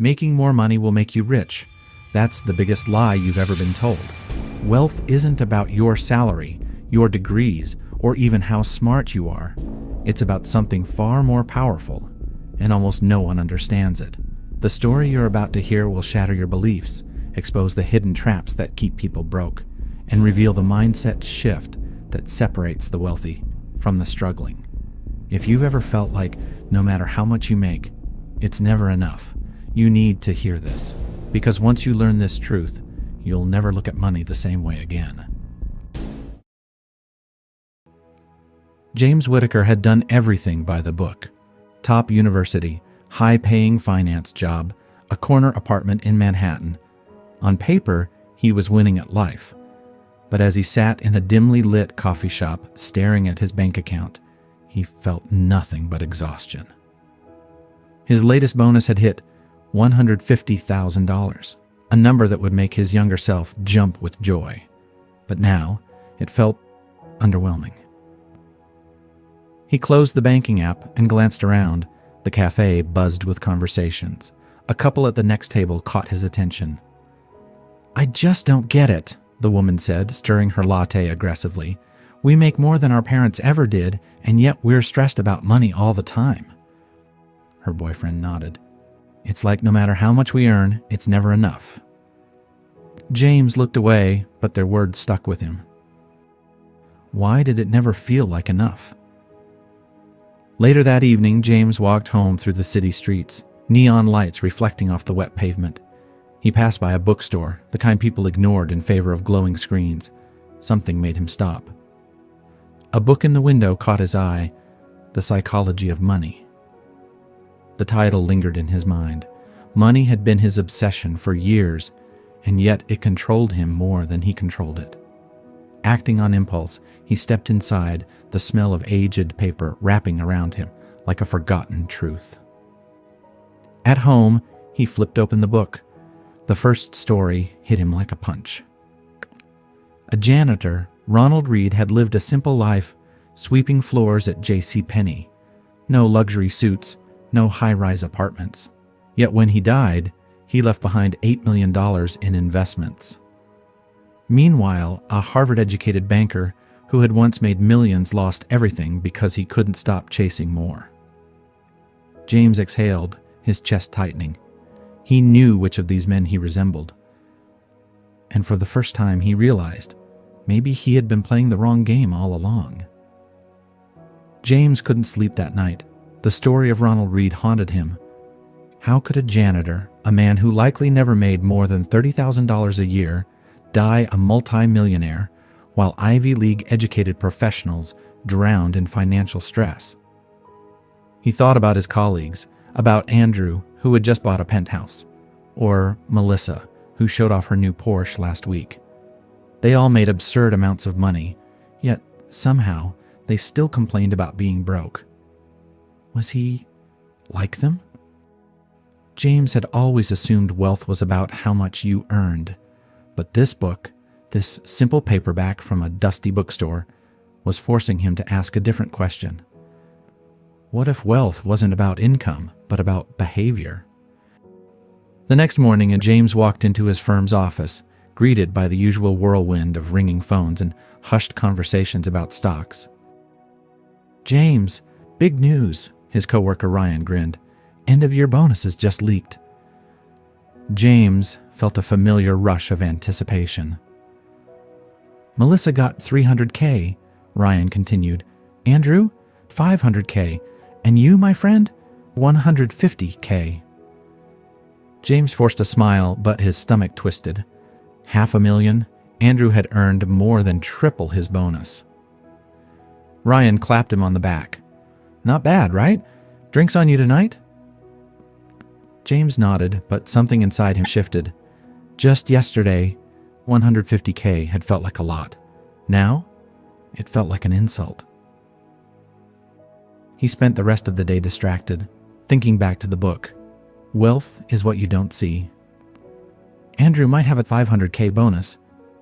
Making more money will make you rich. That's the biggest lie you've ever been told. Wealth isn't about your salary, your degrees, or even how smart you are. It's about something far more powerful, and almost no one understands it. The story you're about to hear will shatter your beliefs, expose the hidden traps that keep people broke, and reveal the mindset shift that separates the wealthy from the struggling. If you've ever felt like no matter how much you make, it's never enough, you need to hear this, because once you learn this truth, you'll never look at money the same way again. James Whittaker had done everything by the book. Top university, high-paying finance job, a corner apartment in Manhattan. On paper, he was winning at life. But as he sat in a dimly lit coffee shop staring at his bank account, he felt nothing but exhaustion. His latest bonus had hit $150,000, a number that would make his younger self jump with joy. But now, it felt underwhelming. He closed the banking app and glanced around. The cafe buzzed with conversations. A couple at the next table caught his attention. "I just don't get it," the woman said, stirring her latte aggressively. "We make more than our parents ever did, and yet we're stressed about money all the time." Her boyfriend nodded. "It's like no matter how much we earn, it's never enough." James looked away, but their words stuck with him. Why did it never feel like enough? Later that evening, James walked home through the city streets, neon lights reflecting off the wet pavement. He passed by a bookstore, the kind people ignored in favor of glowing screens. Something made him stop. A book in the window caught his eye, The Psychology of Money. The title lingered in his mind. Money had been his obsession for years, and yet it controlled him more than he controlled it. Acting on impulse, he stepped inside, the smell of aged paper wrapping around him like a forgotten truth. At home, he flipped open the book. The first story hit him like a punch. A janitor, Ronald Reed had lived a simple life, sweeping floors at J.C. Penney. No luxury suits, no high-rise apartments. Yet when he died, he left behind $8 million in investments. Meanwhile, a Harvard-educated banker who had once made millions lost everything because he couldn't stop chasing more. James exhaled, his chest tightening. He knew which of these men he resembled. And for the first time, he realized maybe he had been playing the wrong game all along. James couldn't sleep that night. The story of Ronald Reed haunted him. How could a janitor, a man who likely never made more than $30,000 a year, die a multi-millionaire, while Ivy League-educated professionals drowned in financial stress? He thought about his colleagues, about Andrew, who had just bought a penthouse, or Melissa, who showed off her new Porsche last week. They all made absurd amounts of money, yet somehow they still complained about being broke. Was he like them? James had always assumed wealth was about how much you earned. But this book, this simple paperback from a dusty bookstore, was forcing him to ask a different question. What if wealth wasn't about income, but about behavior? The next morning, James walked into his firm's office, greeted by the usual whirlwind of ringing phones and hushed conversations about stocks. "James, big news," his coworker Ryan grinned. "End-of-year bonuses just leaked." James felt a familiar rush of anticipation. "Melissa got $300K, Ryan continued. "Andrew, $500K. And you, my friend, $150K. James forced a smile, but his stomach twisted. $500,000. Andrew had earned more than triple his bonus. Ryan clapped him on the back. "Not bad, right? Drinks on you tonight?" James nodded, but something inside him shifted. Just yesterday, $150K had felt like a lot. Now, it felt like an insult. He spent the rest of the day distracted, thinking back to the book. Wealth is what you don't see. Andrew might have a $500K bonus,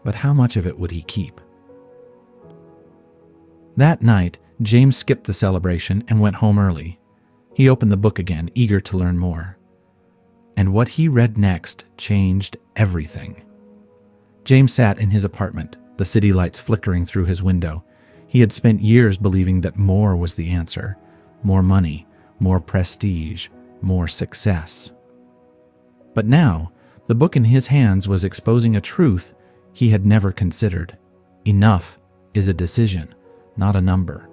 but how much of it would he keep? That night, James skipped the celebration and went home early. He opened the book again, eager to learn more. And what he read next changed everything. James sat in his apartment, the city lights flickering through his window. He had spent years believing that more was the answer. More money, more prestige, more success. But now, the book in his hands was exposing a truth he had never considered. Enough is a decision, not a number.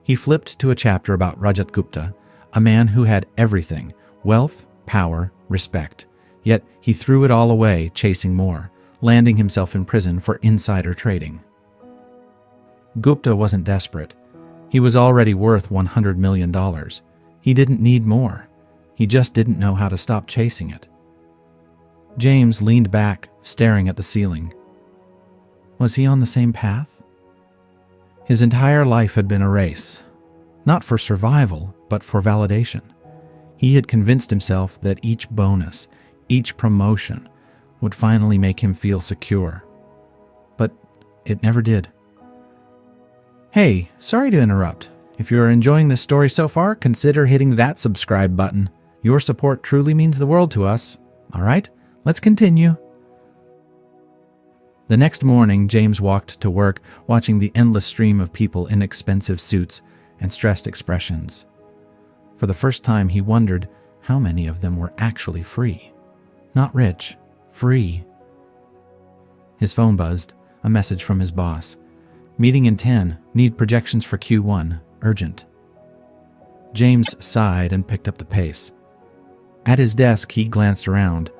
He flipped to a chapter about Rajat Gupta, a man who had everything: wealth, power, respect. Yet he threw it all away chasing more, landing himself in prison for insider trading. Gupta wasn't desperate. He was already worth $100 million. He didn't need more. He just didn't know how to stop chasing it. James leaned back, staring at the ceiling. Was he on the same path? His entire life had been a race, not for survival, but for validation. He had convinced himself that each bonus, each promotion, would finally make him feel secure. But it never did. Hey, sorry to interrupt. If you're enjoying this story so far, consider hitting that subscribe button. Your support truly means the world to us. All right, let's continue. The next morning, James walked to work, watching the endless stream of people in expensive suits and stressed expressions. For the first time, he wondered how many of them were actually free. Not rich, free. His phone buzzed, a message from his boss. Meeting in 10, need projections for Q1, urgent. James sighed and picked up the pace. At his desk, he glanced around.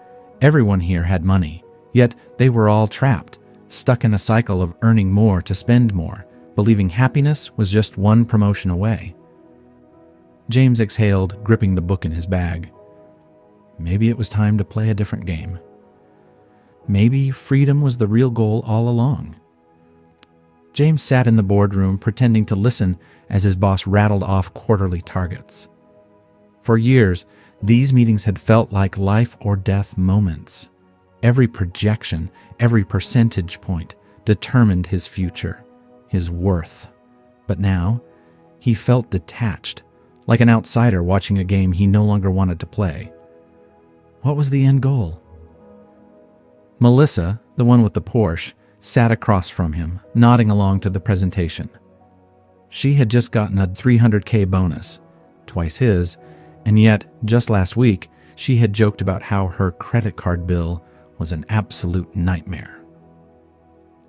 Everyone here had money, yet they were all trapped, stuck in a cycle of earning more to spend more, believing happiness was just one promotion away. James exhaled, gripping the book in his bag. Maybe it was time to play a different game. Maybe freedom was the real goal all along. James sat in the boardroom, pretending to listen as his boss rattled off quarterly targets. For years, these meetings had felt like life or death moments. Every projection, every percentage point determined his future, his worth. But now, he felt detached, like an outsider watching a game he no longer wanted to play. What was the end goal? Melissa, the one with the Porsche, sat across from him, nodding along to the presentation. She had just gotten a $300K bonus, twice his, and yet, just last week, she had joked about how her credit card bill was an absolute nightmare.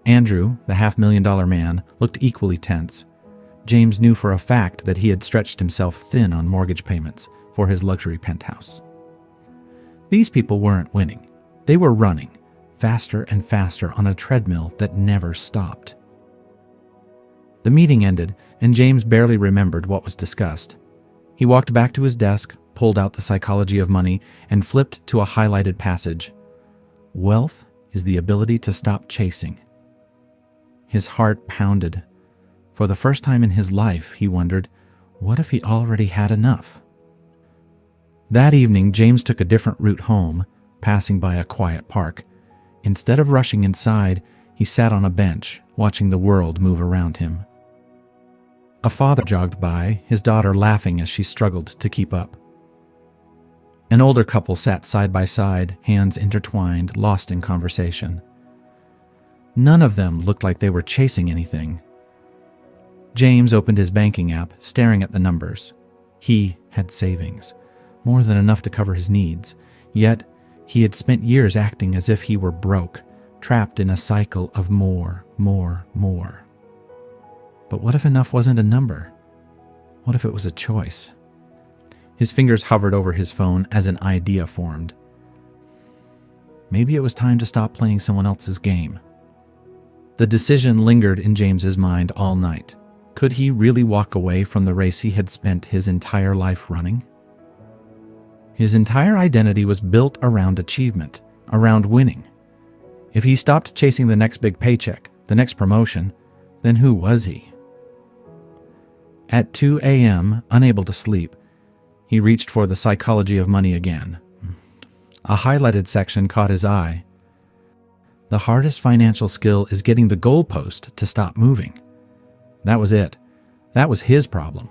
Andrew, the $500,000 man, looked equally tense. James knew for a fact that he had stretched himself thin on mortgage payments for his luxury penthouse. These people weren't winning. They were running, faster and faster on a treadmill that never stopped. The meeting ended, and James barely remembered what was discussed. He walked back to his desk, pulled out The Psychology of Money, and flipped to a highlighted passage. Wealth is the ability to stop chasing. His heart pounded. For the first time in his life, he wondered, what if he already had enough? That evening, James took a different route home, passing by a quiet park. Instead of rushing inside, he sat on a bench, watching the world move around him. A father jogged by, his daughter laughing as she struggled to keep up. An older couple sat side by side, hands intertwined, lost in conversation. None of them looked like they were chasing anything. James opened his banking app, staring at the numbers. He had savings, more than enough to cover his needs, yet he had spent years acting as if he were broke, trapped in a cycle of more. But what if enough wasn't a number? What if it was a choice? His fingers hovered over his phone as an idea formed. Maybe it was time to stop playing someone else's game. The decision lingered in James's mind all night. Could he really walk away from the race he had spent his entire life running? His entire identity was built around achievement, around winning. If he stopped chasing the next big paycheck, the next promotion, then who was he? At 2 a.m., unable to sleep, he reached for The Psychology of Money again. A highlighted section caught his eye. The hardest financial skill is getting the goalpost to stop moving. That was it. That was his problem.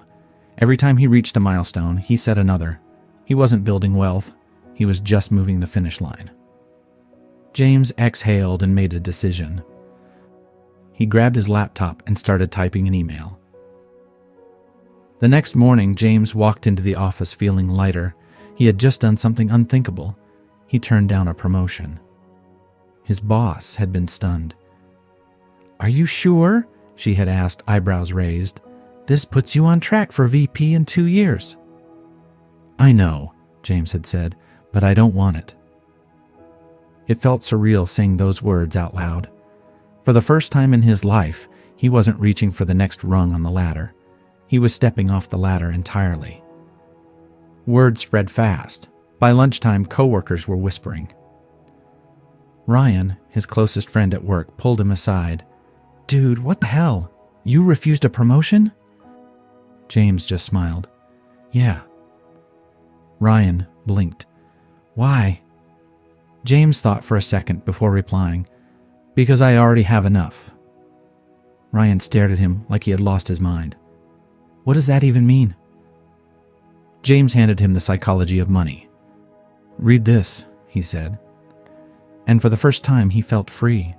Every time he reached a milestone, he set another. He wasn't building wealth. He was just moving the finish line. James exhaled and made a decision. He grabbed his laptop and started typing an email. The next morning, James walked into the office feeling lighter. He had just done something unthinkable. He turned down a promotion. His boss had been stunned. "Are you sure?" she had asked, eyebrows raised. "This puts you on track for VP in 2 years." "I know," James had said, "but I don't want it." It felt surreal saying those words out loud. For the first time in his life, he wasn't reaching for the next rung on the ladder. He was stepping off the ladder entirely. Word spread fast. By lunchtime, coworkers were whispering. Ryan, his closest friend at work, pulled him aside. "Dude, what the hell? You refused a promotion?" James just smiled. "Yeah." Ryan blinked. "Why?" James thought for a second before replying. "Because I already have enough." Ryan stared at him like he had lost his mind. "What does that even mean?" James handed him The Psychology of Money. "Read this," he said. And for the first time, he felt free.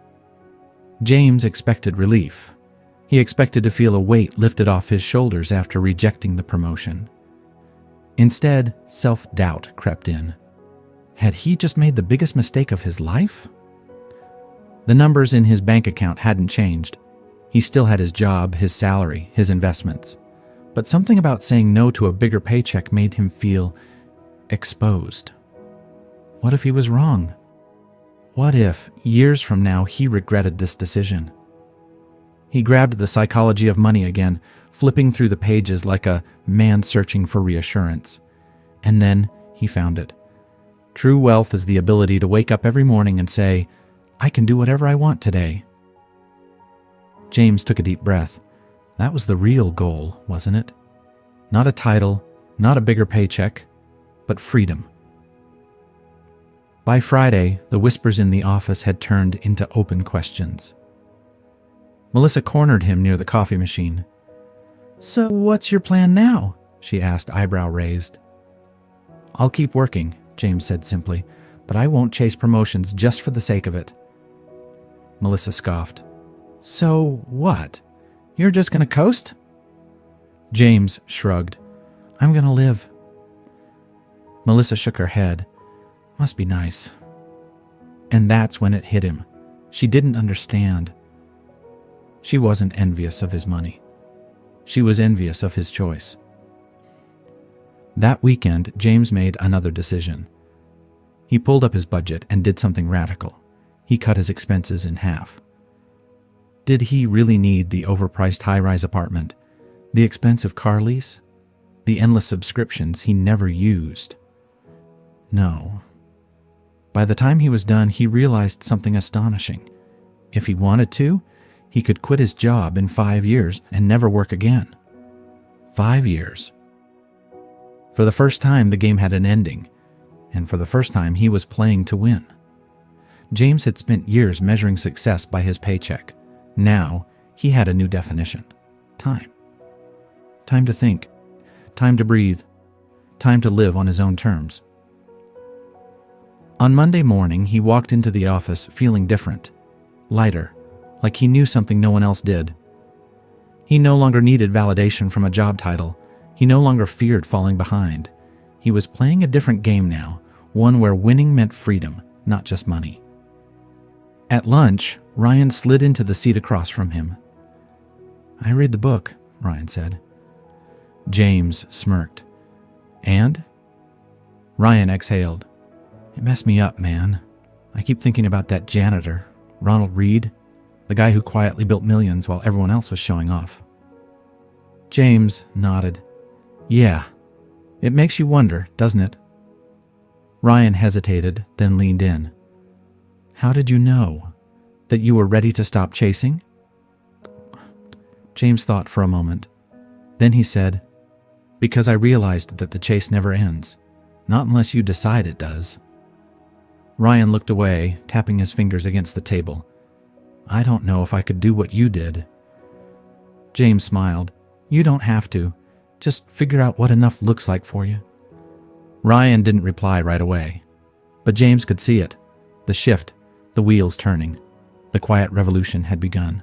James expected relief. He expected to feel a weight lifted off his shoulders after rejecting the promotion. Instead, self-doubt crept in. Had he just made the biggest mistake of his life? The numbers in his bank account hadn't changed. He still had his job, his salary, his investments. But something about saying no to a bigger paycheck made him feel exposed. What if he was wrong? What if, years from now, he regretted this decision? He grabbed The Psychology of Money again, flipping through the pages like a man searching for reassurance. And then he found it. True wealth is the ability to wake up every morning and say, "I can do whatever I want today." James took a deep breath. That was the real goal, wasn't it? Not a title, not a bigger paycheck, but freedom. By Friday, the whispers in the office had turned into open questions. Melissa cornered him near the coffee machine. "So what's your plan now?" she asked, eyebrow raised. "I'll keep working," James said simply, "but I won't chase promotions just for the sake of it." Melissa scoffed. "So what? You're just going to coast?" James shrugged. "I'm going to live." Melissa shook her head. "Must be nice." And that's when it hit him. She didn't understand. She wasn't envious of his money. She was envious of his choice. That weekend, James made another decision. He pulled up his budget and did something radical. He cut his expenses in half. Did he really need the overpriced high-rise apartment, the expensive car lease, the endless subscriptions he never used? No. By the time he was done, he realized something astonishing. If he wanted to, he could quit his job in 5 years and never work again. 5 years. For the first time, the game had an ending, and for the first time, he was playing to win. James had spent years measuring success by his paycheck. Now, he had a new definition. Time. Time to think. Time to breathe. Time to live on his own terms. On Monday morning, he walked into the office feeling different, lighter, like he knew something no one else did. He no longer needed validation from a job title. He no longer feared falling behind. He was playing a different game now, one where winning meant freedom, not just money. At lunch, Ryan slid into the seat across from him. "I read the book," Ryan said. James smirked. "And?" Ryan exhaled. "It messed me up, man. I keep thinking about that janitor, Ronald Reed, the guy who quietly built millions while everyone else was showing off." James nodded. "Yeah, it makes you wonder, doesn't it?" Ryan hesitated, then leaned in. "How did you know? That you were ready to stop chasing?" James thought for a moment. Then he said, "Because I realized that the chase never ends. Not unless you decide it does." Ryan looked away, tapping his fingers against the table. "I don't know if I could do what you did." James smiled. "You don't have to. Just figure out what enough looks like for you." Ryan didn't reply right away. But James could see it. The shift, the wheels turning. The quiet revolution had begun.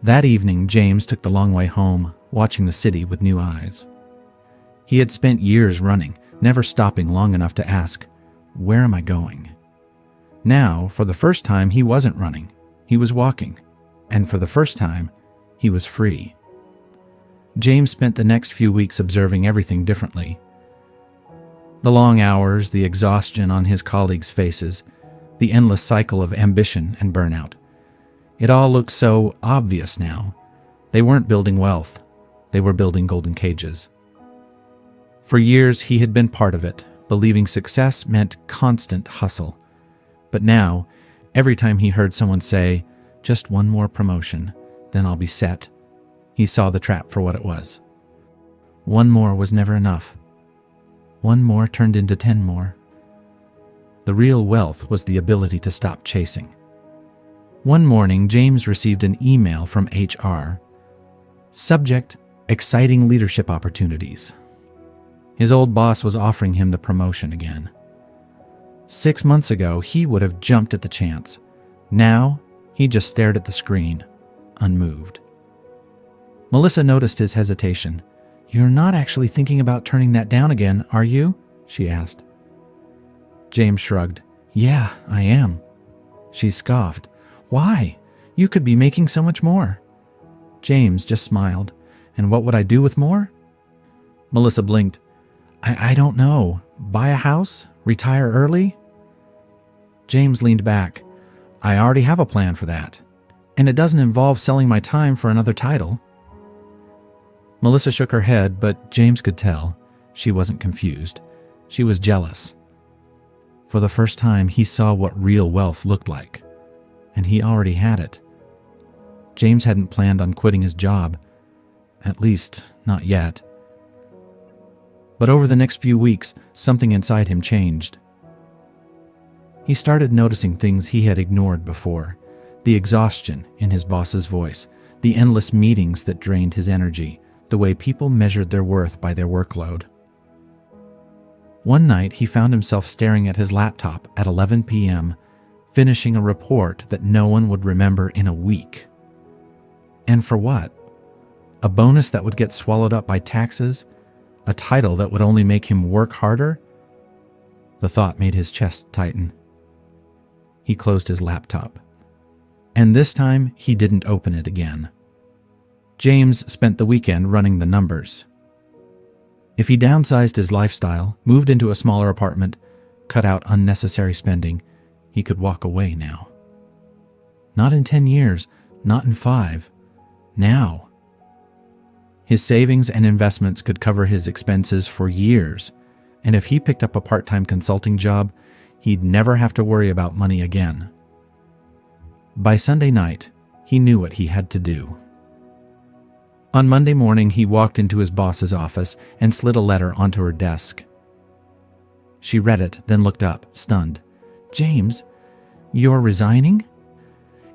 That evening, James took the long way home, watching the city with new eyes. He had spent years running, never stopping long enough to ask, "Where am I going?" Now, for the first time, he wasn't running. He was walking. And for the first time, he was free. James spent the next few weeks observing everything differently. The long hours, the exhaustion on his colleagues' faces, the endless cycle of ambition and burnout. It all looked so obvious now. They weren't building wealth. They were building golden cages. For years, he had been part of it, believing success meant constant hustle. But now, every time he heard someone say, "Just one more promotion, then I'll be set," he saw the trap for what it was. One more was never enough. One more turned into 10 more. The real wealth was the ability to stop chasing. One morning, James received an email from HR. Subject: exciting leadership opportunities. His old boss was offering him the promotion again. 6 months ago, he would have jumped at the chance. Now, he just stared at the screen, unmoved. Melissa noticed his hesitation. "You're not actually thinking about turning that down again, are you?" she asked. James shrugged. "Yeah, I am." She scoffed. "Why? You could be making so much more." James just smiled. "And what would I do with more?" Melissa blinked. I don't know. Buy a house? Retire early?" James leaned back. "I already have a plan for that. And it doesn't involve selling my time for another title." Melissa shook her head, but James could tell. She wasn't confused. She was jealous. For the first time, he saw what real wealth looked like. And he already had it. James hadn't planned on quitting his job. At least, not yet. But over the next few weeks, something inside him changed. He started noticing things he had ignored before. The exhaustion in his boss's voice, the endless meetings that drained his energy, the way people measured their worth by their workload. One night, he found himself staring at his laptop at 11 p.m., finishing a report that no one would remember in a week. And for what? A bonus that would get swallowed up by taxes? A title that would only make him work harder? The thought made his chest tighten. He closed his laptop. And this time, he didn't open it again. James spent the weekend running the numbers. If he downsized his lifestyle, moved into a smaller apartment, cut out unnecessary spending, he could walk away now. Not in 10 years, not in 5. Now. His savings and investments could cover his expenses for years, and if he picked up a part-time consulting job, he'd never have to worry about money again. By Sunday night, he knew what he had to do. On Monday morning, he walked into his boss's office and slid a letter onto her desk. She read it, then looked up, stunned. "James, you're resigning?"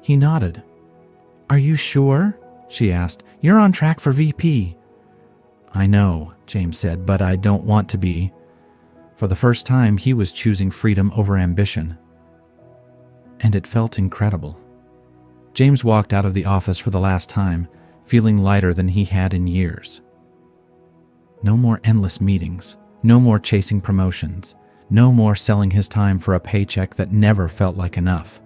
He nodded. "Are you sure?" she asked. "You're on track for VP." "I know," James said, "but I don't want to be." For the first time, he was choosing freedom over ambition. And it felt incredible. James walked out of the office for the last time, feeling lighter than he had in years. No more endless meetings, no more chasing promotions, no more selling his time for a paycheck that never felt like enough.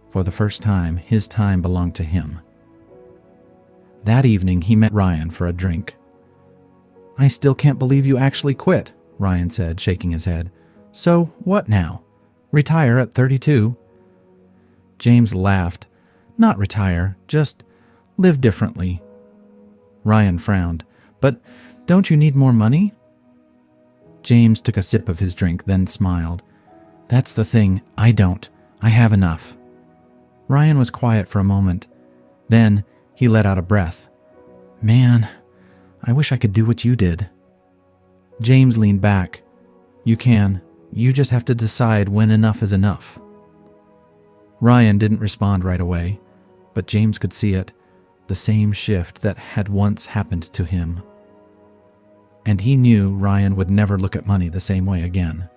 For the first time, his time belonged to him. That evening, he met Ryan for a drink. "I still can't believe you actually quit," Ryan said, shaking his head. "So, what now? Retire at 32? James laughed. "Not retire, just live differently." Ryan frowned. "But don't you need more money?" James took a sip of his drink, then smiled. "That's the thing, I don't. I have enough." Ryan was quiet for a moment. Then he let out a breath. "Man, I wish I could do what you did." James leaned back. "You can. You just have to decide when enough is enough." Ryan didn't respond right away, but James could see it, the same shift that had once happened to him. And he knew Ryan would never look at money the same way again.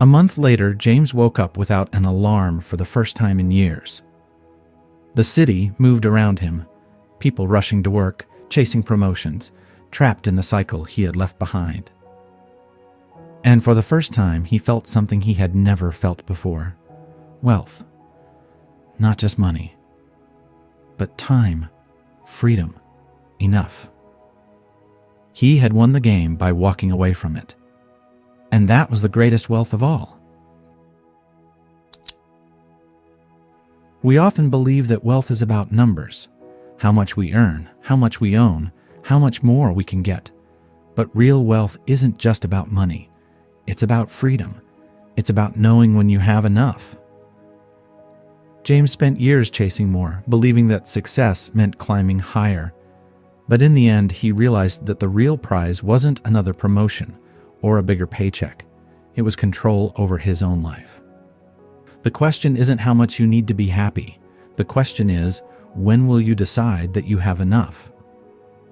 A month later, James woke up without an alarm for the first time in years. The city moved around him, people rushing to work, chasing promotions, trapped in the cycle he had left behind. And for the first time, he felt something he had never felt before. Wealth. Not just money, but time, freedom, enough. He had won the game by walking away from it. And that was the greatest wealth of all. We often believe that wealth is about numbers, how much we earn, how much we own, how much more we can get. But real wealth isn't just about money. It's about freedom. It's about knowing when you have enough. James spent years chasing more, believing that success meant climbing higher. But in the end, he realized that the real prize wasn't another promotion or a bigger paycheck. It was control over his own life. The question isn't how much you need to be happy. The question is, when will you decide that you have enough?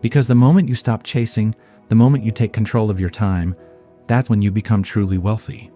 Because the moment you stop chasing, the moment you take control of your time, that's when you become truly wealthy.